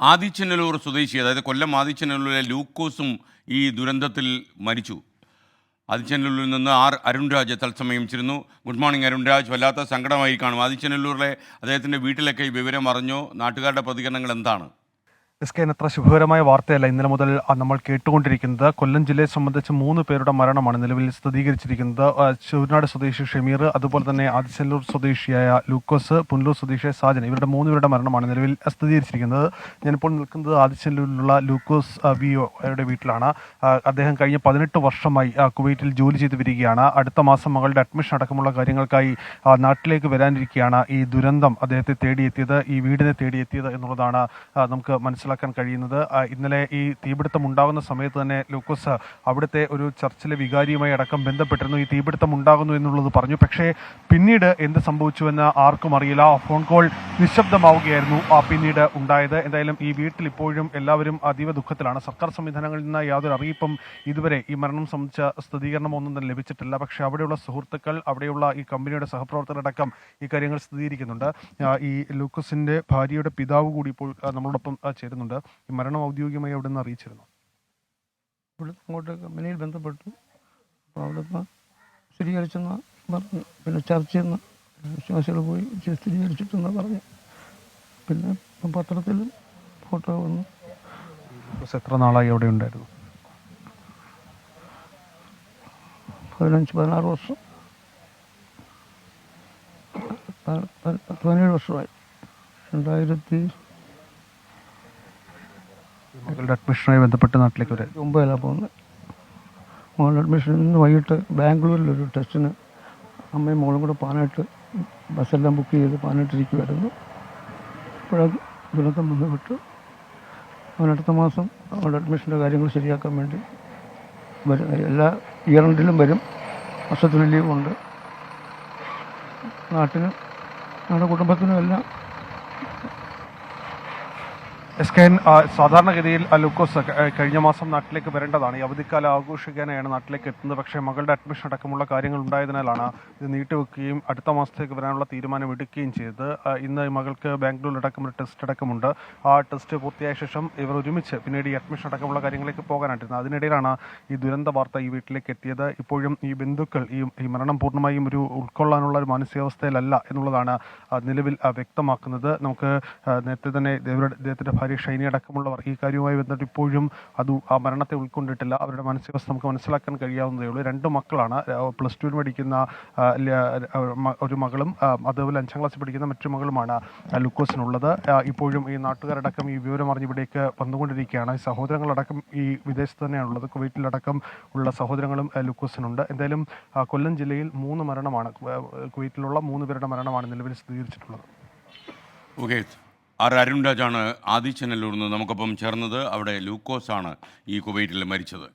ആദിച്ചനല്ലൂർ സ്വദേശി, അതായത് കൊല്ലം ആദിച്ചനല്ലൂരിലെ ലൂക്കോസും ഈ ദുരന്തത്തിൽ മരിച്ചു. ആദിച്ചനല്ലൂരിൽ നിന്ന് അരുൺ രാജ് തത്സമയം ചേരുന്നു. Good morning Arun Raj. വല്ലാത്ത സങ്കടമായി കാണും. ആദിച്ചനല്ലൂരിലെ അദ്ദേഹത്തിൻ്റെ വീട്ടിലൊക്കെ ഈ വിവരം അറിഞ്ഞോ? നാട്ടുകാരുടെ പ്രതികരണങ്ങൾ എന്താണ്? അത്ര ശുഭകരമായ വാർത്തയല്ല ഇന്നലെ മുതൽ നമ്മൾ കേട്ടുകൊണ്ടിരിക്കുന്നത്. കൊല്ലം ജില്ലയെ സംബന്ധിച്ച് 3 പേരുടെ മരണമാണ് നിലവിൽ സ്ഥിരീകരിച്ചിരിക്കുന്നത്. ചൂരനാട് സ്വദേശി ഷമീർ, അതുപോലെ തന്നെ ആദിച്ചനല്ലൂർ സ്വദേശിയായ ലൂക്കോസ്, പുനലൂർ സ്വദേശിയായ സാജൻ, ഇവരുടെ 3 പേരുടെ മരണമാണ് നിലവിൽ സ്ഥിരീകരിച്ചിരിക്കുന്നത്. ഞാനിപ്പോൾ നിൽക്കുന്നത് ആദിച്ചനല്ലൂരിലുള്ള ലൂക്കോസ് വിഒയുടെ വീട്ടിലാണ്. അദ്ദേഹം കഴിഞ്ഞ 18 വർഷമായി കുവൈറ്റിൽ ജോലി ചെയ്ത് വരികയാണ്. അടുത്ത മാസം മകളുടെ അഡ്മിഷൻ അടക്കമുള്ള കാര്യങ്ങൾക്കായി നാട്ടിലേക്ക് വരാനിരിക്കുകയാണ് ഈ ദുരന്തം അദ്ദേഹത്തെ തേടിയെത്തിയത്, ഈ വീടിനെ തേടിയെത്തിയത് എന്നുള്ളതാണ് നമുക്ക് മനസ്സിലാക്കാൻ കഴിയുന്നത്. ഇന്നലെ ഈ തീപിടുത്തം ഉണ്ടാകുന്ന സമയത്ത് തന്നെ ലൂക്കോസ് അവിടുത്തെ ഒരു ചർച്ചിലെ വികാരിയുമായി അടക്കം ബന്ധപ്പെട്ടിരുന്നു. ഈ തീപിടുത്തം ഉണ്ടാകുന്നു എന്നുള്ളത് പറഞ്ഞു. പക്ഷേ പിന്നീട് എന്ത് സംഭവിച്ചുവെന്ന് ആർക്കും അറിയില്ല. ഫോൺ കോൾ നിശബ്ദമാവുകയായിരുന്നു പിന്നീട് ഉണ്ടായത്. എന്തായാലും ഈ വീട്ടിൽ ഇപ്പോഴും എല്ലാവരും അതീവ ദുഃഖത്തിലാണ്. സർക്കാർ സംവിധാനങ്ങളിൽ നിന്ന് യാതൊരു അറിയിപ്പും ഇതുവരെ ഈ മരണം സംബന്ധിച്ച സ്ഥിരീകരണം ഒന്നും തന്നെ ലഭിച്ചിട്ടില്ല. പക്ഷേ അവിടെയുള്ള സുഹൃത്തുക്കൾ, അവിടെയുള്ള ഈ കമ്പനിയുടെ സഹപ്രവർത്തകരടക്കം ഈ കാര്യങ്ങൾ സ്ഥിരീകരിക്കുന്നുണ്ട്. ഈ ലൂക്കോസിന്റെ ഭാര്യയുടെ പിതാവ് കൂടി ഇപ്പോൾ നമ്മളോടൊപ്പം ചേരുന്നുണ്ട്. ഈ മരണം ഔദ്യോഗികമായി അവിടെ നിന്ന് അറിയിച്ചിരുന്നു? ഇവിടെ അങ്ങോട്ട് കമ്പനിയിൽ ബന്ധപ്പെട്ടു. അപ്പോൾ അവിടെ നിന്ന് സ്ഥിരീകരിച്ചെന്ന് പറഞ്ഞു. പിന്നെ ചർച്ചയിൽ നിന്ന് വിശ്വാസികൾ പോയി സ്ഥിരീകരിച്ചിട്ടെന്ന് പറഞ്ഞു. പിന്നെ പത്രത്തിലും ഫോട്ടോ വന്നു. എത്ര നാളായി അവിടെ ഉണ്ടായിരുന്നു? 15-16 വർഷം, 17 വർഷമായി. 2000 മകളുടെ അഡ്മിഷനുമായി ബന്ധപ്പെട്ട് നാട്ടിലേക്ക് വരാൻ മുംബൈയിലാണ് പോകുന്നത്. മകളുടെ അഡ്മിഷനിൽ നിന്ന് വൈകിട്ട് ബാംഗ്ലൂരിലൊരു ടെസ്റ്റിന് അമ്മയും മോളും കൂടെ പാനായിട്ട് ബസ്സെല്ലാം ബുക്ക് ചെയ്ത് പാനായിട്ടിരിക്കുമായിരുന്നു. അപ്പോഴത് ദുരന്തം ബന്ധപ്പെട്ട് അവനടുത്ത മാസം അവളുടെ അഡ്മിഷൻ്റെ കാര്യങ്ങൾ ശരിയാക്കാൻ വേണ്ടി വരും. എല്ലാ ഇയറിലും വരും. വർഷത്തിൽ ലീവുണ്ട്. നാട്ടിനും ഞങ്ങളുടെ കുടുംബത്തിനും എല്ലാം. സാധാരണഗതിയിൽ ലൂക്കോസ് കഴിഞ്ഞ മാസം നാട്ടിലേക്ക് വരേണ്ടതാണ്. ഈ അവധിക്കാലം ആഘോഷിക്കാനായാണ് നാട്ടിലേക്ക് എത്തുന്നത്. പക്ഷേ മകളുടെ അഡ്മിഷൻ അടക്കമുള്ള കാര്യങ്ങൾ ഉണ്ടായതിനാലാണ് ഇത് നീട്ടിവെക്കുകയും അടുത്ത മാസത്തേക്ക് വരാനുള്ള തീരുമാനം എടുക്കുകയും ചെയ്തത്. ഇന്ന് മകൾക്ക് ബാംഗ്ലൂരിലടക്കം ഒരു ടെസ്റ്റ് അടക്കമുണ്ട്. ആ ടെസ്റ്റ് പൂർത്തിയായ ശേഷം ഇവർ ഒരുമിച്ച് പിന്നീട് ഈ അഡ്മിഷൻ അടക്കമുള്ള കാര്യങ്ങളിലേക്ക് പോകാനായിട്ടിരുന്നത്. അതിനിടയിലാണ് ഈ ദുരന്ത വാർത്ത ഈ വീട്ടിലേക്ക് എത്തിയത്. ഇപ്പോഴും ഈ ബന്ധുക്കൾ ഈ മരണം പൂർണ്ണമായും ഒരു ഉൾക്കൊള്ളാനുള്ള ഒരു മാനസികാവസ്ഥയിലല്ല എന്നുള്ളതാണ് നിലവിൽ വ്യക്തമാക്കുന്നത്. നമുക്ക് നേരത്തെ തന്നെ അദ്ദേഹത്തിൻ്റെ ഭാര്യ ഷൈനി അടക്കമുള്ളവർ ഈ കാര്യവുമായി ബന്ധപ്പെട്ട് ഇപ്പോഴും ആ മരണത്തെ ഉൾക്കൊണ്ടിട്ടില്ല. അവരുടെ മാനസികാവസ്ഥ നമുക്ക് മനസ്സിലാക്കാൻ കഴിയാവുന്നതേ ഉള്ളൂ. 2 മക്കളാണ്. +2 പഠിക്കുന്ന ഒരു മകളും അതുപോലെ 5ാം ക്ലാസ്സിൽ പഠിക്കുന്ന മറ്റൊരു മകളുമാണ് ലൂക്കോസിനുള്ളത്. ഇപ്പോഴും ഈ നാട്ടുകാരടക്കം ഈ വിവരം അറിഞ്ഞ് ഇവിടേക്ക് വന്നുകൊണ്ടിരിക്കുകയാണ്. ഈ സഹോദരങ്ങളടക്കം ഈ വിദേശത്ത് തന്നെയാണുള്ളത്. കുവൈറ്റിലടക്കം ഉള്ള സഹോദരങ്ങളും ലൂക്കോസിനുണ്ട്. എന്തായാലും കൊല്ലം ജില്ലയിൽ 3 മരണമാണ്, കുവൈറ്റിലുള്ള 3 പേരുടെ മരണമാണ് നിലവിൽ സ്ഥിരീകരിച്ചിട്ടുള്ളത്. ഓക്കെ, അരുൺ രാജാണ് ആദിച്ചനല്ലൂരിൽ നിന്ന് നമുക്കൊപ്പം ചേർന്നത്. അവിടെ ലൂക്കോസാണ് ഈ കുവൈറ്റിൽ മരിച്ചത്.